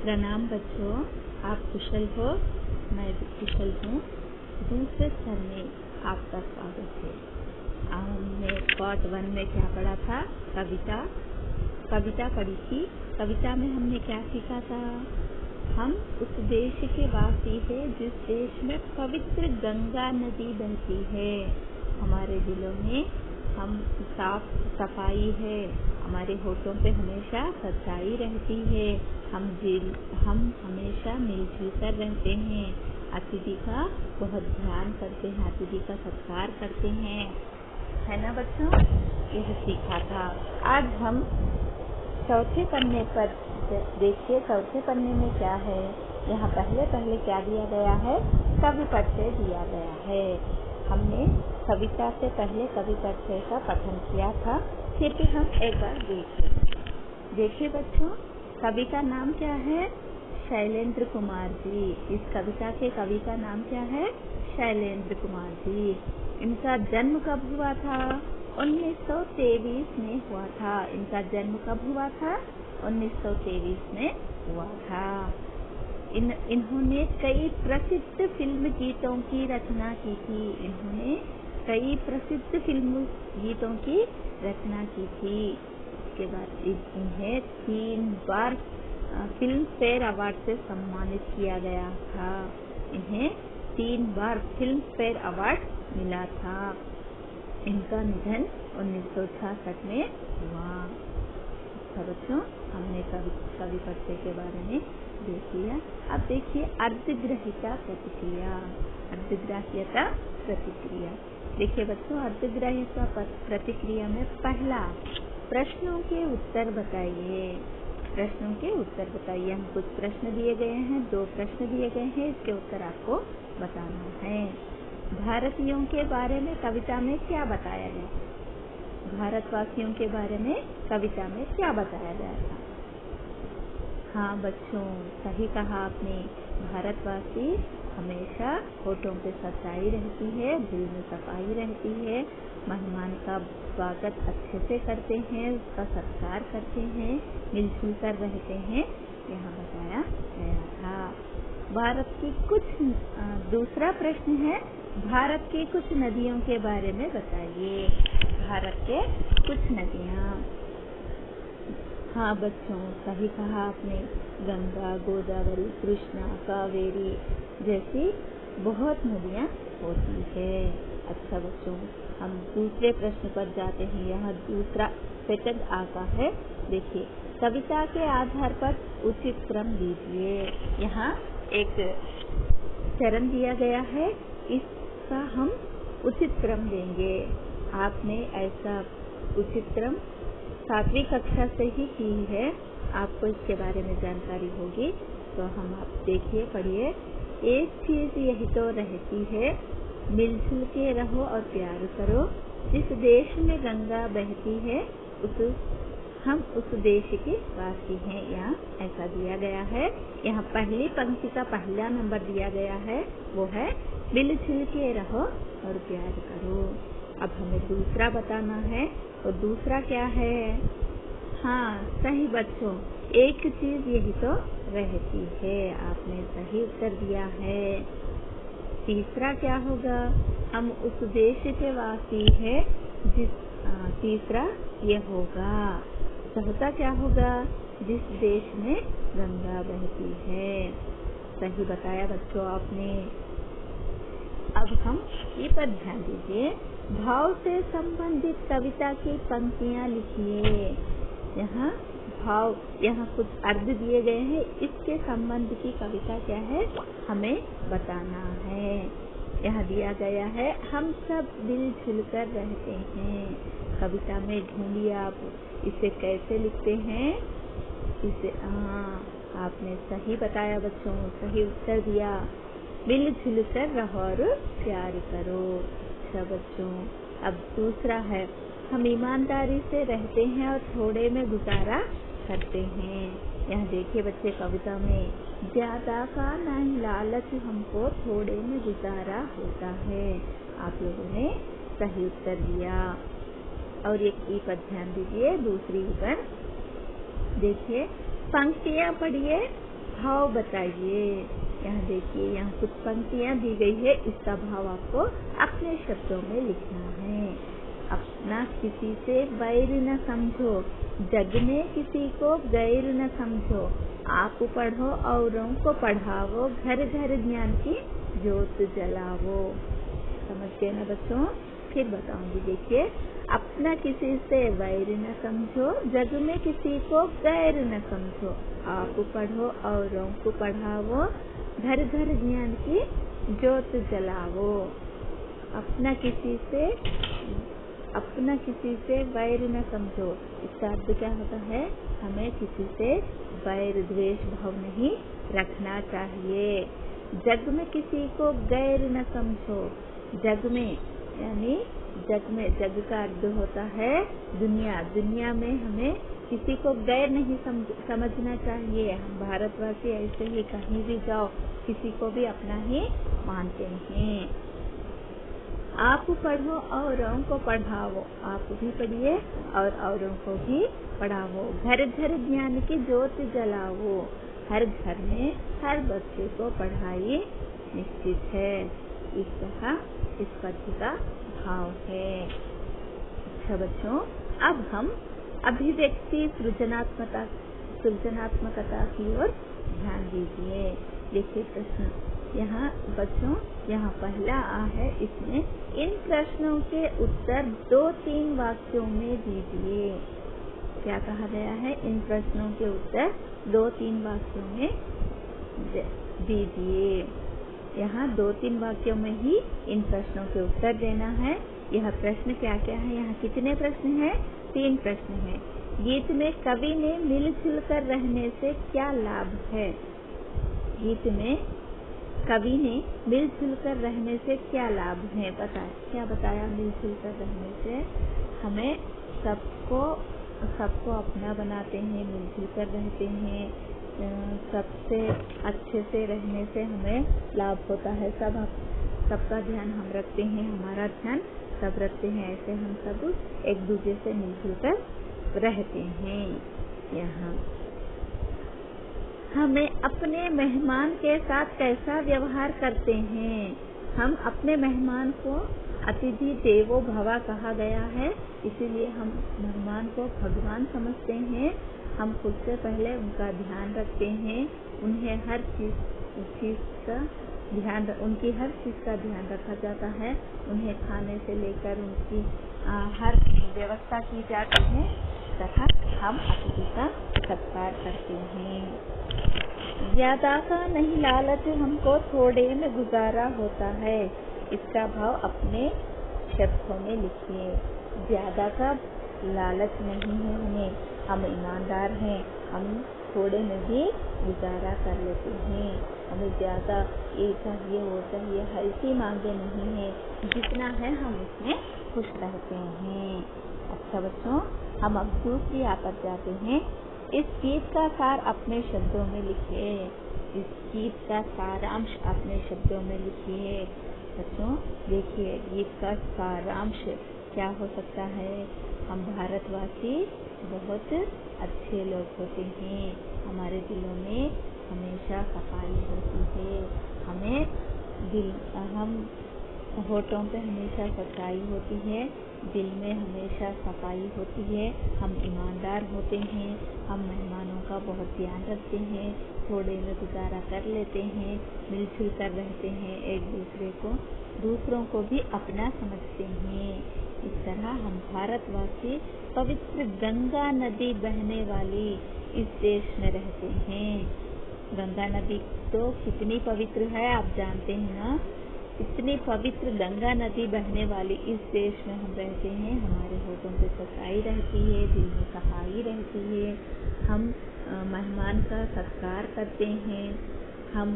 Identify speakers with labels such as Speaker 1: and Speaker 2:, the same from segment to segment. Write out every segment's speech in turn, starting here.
Speaker 1: प्रणाम बच्चों, आप कुशल हो, मैं भी कुशल हूँ। दूसरे स्तर में आपका स्वागत है। हमने पार्ट 1 में क्या पढ़ा था? कविता पढ़ी थी। कविता में हमने क्या सीखा था? हम उस देश के वासी हैं जिस देश में पवित्र गंगा नदी बहती है। हमारे दिलों में हम साफ सफाई है, हमारे होठों पे हमेशा सच्चाई रहती है। हम हमेशा मिलजुल कर रहते हैं। अतिथि का बहुत ध्यान करते हैं, अतिथि का सत्कार करते हैं, है ना बच्चों? यह सीखा था। आज हम चौथे पन्ने पर देखिए, चौथे पन्ने में क्या है। यहाँ पहले क्या दिया गया है? कवि परिचय दिया गया है। हमने कविता से पहले कवि परिचय का पठन किया था, फिर भी हम एक बार देखिए बच्चों, कवि का नाम क्या है? शैलेंद्र कुमार जी। इस कविता के कवि का नाम क्या है? शैलेंद्र कुमार जी। इनका जन्म कब हुआ था? 1923 में हुआ था। इनका जन्म कब हुआ था? 1923 में हुआ था। इन्होंने कई प्रसिद्ध फिल्म गीतों की रचना की थी। इन्होंने कई प्रसिद्ध फिल्म गीतों की रचना की थी। इसके बाद इन्हें 3 बार फिल्म फेयर अवार्ड से सम्मानित किया गया था। इन्हें 3 बार फिल्म फेयर अवार्ड मिला था। इनका निधन 1966 में हुआ। अच्छा बच्चों, हमने कवि परिचय के बारे में देख लिया। अब देखिए अर्धग्रह्यता प्रतिक्रिया। अर्धग्राह्यता प्रतिक्रिया देखिए बच्चों, अर्धग्राह्यता प्रतिक्रिया में पहला, प्रश्नों के उत्तर बताइए। प्रश्नों के उत्तर बताइए। हम कुछ प्रश्न दिए गए हैं, 2 प्रश्न दिए गए हैं, इसके उत्तर आपको बताना है। भारतीयों के बारे में कविता में क्या बताया गया? भारतवासियों के बारे में कविता में क्या बताया गया था? हाँ बच्चों, सही कहा आपने। भारतवासी हमेशा होठों पे सच्चाई रहती है, दिल में सफाई रहती है, मेहमान का स्वागत अच्छे से करते हैं, उसका सत्कार करते हैं, मिलजुल कर रहते हैं, यहाँ बताया गया था। भारत की दूसरा प्रश्न है, भारत की कुछ नदियों के बारे में बताइए। भारत के कुछ नदियाँ। हाँ बच्चों, सही कहा आपने। गंगा, गोदावरी, कृष्णा, कावेरी जैसी बहुत नदियाँ होती है। अच्छा बच्चों, हम दूसरे प्रश्न पर जाते हैं। यहाँ दूसरा सेकंड आता है। देखिए, कविता के आधार पर उचित क्रम दीजिए। यहाँ एक चरण दिया गया है, इसका हम उचित क्रम देंगे। आपने ऐसा उचित क्रम 7वीं कक्षा से ही की है, आपको इसके बारे में जानकारी होगी। तो हम आप देखिए, पढ़िए। एक चीज यही तो रहती है, मिलजुल के रहो और प्यार करो। जिस देश में गंगा बहती है हम उस देश के वासी हैं। यहाँ ऐसा दिया गया है। यहाँ पहली पंक्ति का पहला नंबर दिया गया है, वो है मिलजुल के रहो और प्यार करो। अब हमें दूसरा बताना है, और दूसरा क्या है? हाँ सही बच्चों, एक चीज यही तो रहती है। आपने सही उत्तर दिया है। तीसरा क्या होगा? हम उस देश के वासी हैं तीसरा ये होगा। चौथा क्या होगा? जिस देश में गंगा बहती है। सही बताया बच्चों आपने। अब हम ये पर ध्यान दीजिए, भाव से संबंधित कविता की पंक्तियाँ लिखिए। यहाँ कुछ अर्थ दिए गए हैं, इसके संबंध की कविता क्या है हमें बताना है। यहाँ दिया गया है, हम सब मिलजुल कर रहते हैं। कविता में ढूंढिए आप इसे कैसे लिखते हैं। इसे आपने सही बताया बच्चों, सही उत्तर दिया। मिलजुल कर रहो और प्यार करो। अच्छा बच्चों, अब दूसरा है, हम ईमानदारी से रहते हैं और थोड़े में गुजारा करते हैं। यहाँ देखिए बच्चे, कविता में ज्यादा का नहीं लालच, हमको थोड़े में गुजारा होता है। आप लोगों ने सही उत्तर दिया। और एक ई पर ध्यान दीजिए, दूसरी पर देखिए, पंक्तियाँ पढ़िए। भाव बताइए। यहाँ देखिए, यहाँ कुछ पंक्तियाँ दी गई है, इसका भाव आपको अपने शब्दों में लिखना है। अपना किसी से वैर न समझो, जग में किसी को गैर न समझो, आप पढ़ो औरों को पढ़ावो, घर घर ज्ञान की ज्योत जलावो। समझ गए ना बच्चों? फिर बताऊंगी, देखिए। अपना किसी से वैर न समझो, जग में किसी को गैर न समझो, आप पढ़ो औरों को पढ़ावो, घर घर ज्ञान की ज्योत जलावो। अपना किसी से वैर न समझो, इसका अर्थ क्या होता है? हमें किसी से वैर द्वेष भाव नहीं रखना चाहिए। जग में किसी को गैर न समझो, जग में यानी जग का अर्थ होता है दुनिया। दुनिया में हमें किसी को गैर नहीं समझना चाहिए। हम भारतवासी ऐसे ही कहीं भी जाओ, किसी को भी अपना ही मानते हैं। आप पढ़ो औरों को पढ़ाओ, आप भी पढ़िए और औरों को भी पढ़ाओ, घर घर ज्ञान की ज्योत जलाओ। हर घर में हर बच्चे को पढ़ाई निश्चित है। इस तरह इस पद्य का भाव है। अच्छा बच्चों, अब हम अभिव्यक्ति सृजनात्मकता की ओर ध्यान दीजिए। देखिए प्रश्न यहाँ बच्चों, यहाँ पहला आ है, इसमें इन प्रश्नों के उत्तर 2-3 वाक्यों में दीजिए। क्या कहा गया है? इन प्रश्नों के उत्तर 2-3 वाक्यों में दीजिए। यहाँ 2-3 वाक्यों में ही इन प्रश्नों के उत्तर देना है। यह प्रश्न क्या क्या है? यहाँ कितने प्रश्न हैं? 3 प्रश्न हैं। गीत में कवि ने मिलजुल कर रहने से क्या लाभ है? गीत में कवि ने मिलजुल कर रहने से क्या लाभ है? क्या बताया? मिलजुल कर रहने से हमें सबको अपना बनाते हैं, मिलजुल कर रहते हैं, सबसे अच्छे से रहने से हमें लाभ होता है। सबका ध्यान हम रखते हैं, हमारा ध्यान सब रखते हैं, ऐसे हम सब एक दूसरे से मिलजुल कर रहते हैं। यहाँ हमें अपने मेहमान के साथ कैसा व्यवहार करते हैं? हम अपने मेहमान को अतिथि देवो भव कहा गया है, इसीलिए हम मेहमान को भगवान समझते हैं। हम खुद से पहले उनका ध्यान रखते हैं, उन्हें उनकी हर चीज का ध्यान रखा जाता है। उन्हें खाने से लेकर उनकी हर व्यवस्था की जाती है, तथा हम अतिथि का सत्कार करते हैं। ज्यादा का नहीं लालच, हमको थोड़े में गुजारा होता है। इसका भाव अपने शब्दों में लिखिए। ज्यादा का लालच नहीं है हमें, हम ईमानदार हैं, हम थोड़े में भी गुजारा कर लेते हैं। हमें ज्यादा ये चाहिए वो चाहिए ऐसी मांगे नहीं है, जितना है हम उसमें खुश रहते हैं। अच्छा बच्चों, हम अब दूसरी पर जाते हैं। इस गीत का सार अपने शब्दों में लिखिए। इस गीत का सारांश अपने शब्दों में लिखिए। बच्चों देखिए, गीत का सारांश क्या हो सकता है? हम भारतवासी बहुत अच्छे लोग होते हैं, हमारे दिलों में हमेशा सफाई होती है, हम होठों पे हमेशा सच्चाई होती है, दिल में हमेशा सफाई होती है, हम ईमानदार होते हैं, हम मेहमानों का बहुत ध्यान रखते हैं, थोड़े में गुजारा कर लेते हैं, मिलजुल कर रहते हैं, एक दूसरे को दूसरों को भी अपना समझते हैं। इस तरह हम भारतवासी पवित्र गंगा नदी बहने वाली इस देश में रहते हैं। गंगा नदी तो कितनी पवित्र है आप जानते हैं ना। इतनी पवित्र गंगा नदी बहने वाली इस देश में हम रहते हैं। हमारे होठों पे सच्चाई रहती है, दिल में सफाई रहती है, हम मेहमान का सत्कार करते हैं, हम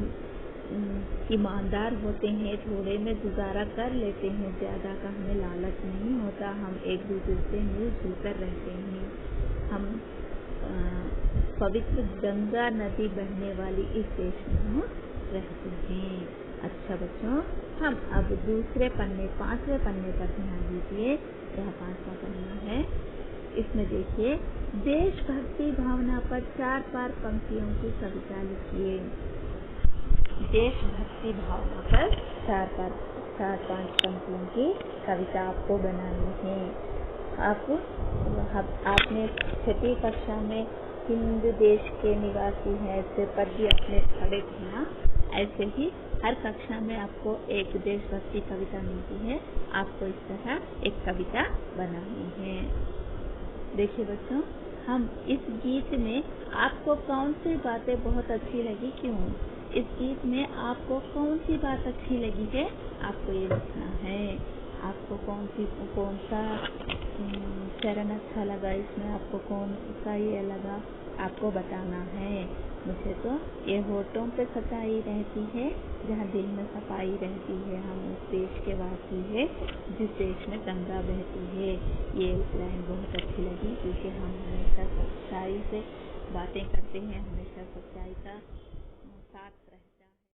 Speaker 1: ईमानदार होते हैं, थोड़े में गुजारा कर लेते हैं, ज्यादा का हमें लालच नहीं होता, हम एक दूसरे से मिलजुल कर रहते हैं, हम पवित्र गंगा नदी बहने वाली इस देश में हम रहते हैं। अच्छा बच्चों, हम अब दूसरे पन्ने 5वें पन्ने पर ध्यान दीजिए। यह 5वां पन्ना है। इसमें देखिए, देशभक्ति भावना पर 4 पंक्तियों की कविता लिखिए। देशभक्ति भावना पर 4-5 पंक्तियों की कविता आपको बनानी है। आपने 6ठी कक्षा में हिंद देश के निवासी हैं से पद्य अपने पढ़े थे ना, ऐसे ही हर कक्षा में आपको एक देशभक्ति कविता मिलती है। आपको इस तरह एक कविता बनानी है। देखिए बच्चों, हम इस गीत में आपको कौन सी बातें बहुत अच्छी लगी, क्यों? इस गीत में आपको कौन सी बात अच्छी लगी है, आपको ये लिखना है। आपको कौन सा चरण अच्छा लगा, इसमें आपको कौन सा ये लगा, आपको बताना है। मुझे तो ये होठों पे सच्चाई रहती है, जहाँ दिल में सफाई रहती है। हम उस देश के वासी है जिस देश में गंगा बहती है। ये लाइन बहुत अच्छी लगी, क्योंकि हम हमेशा सच्चाई से बातें करते हैं, हमेशा सच्चाई का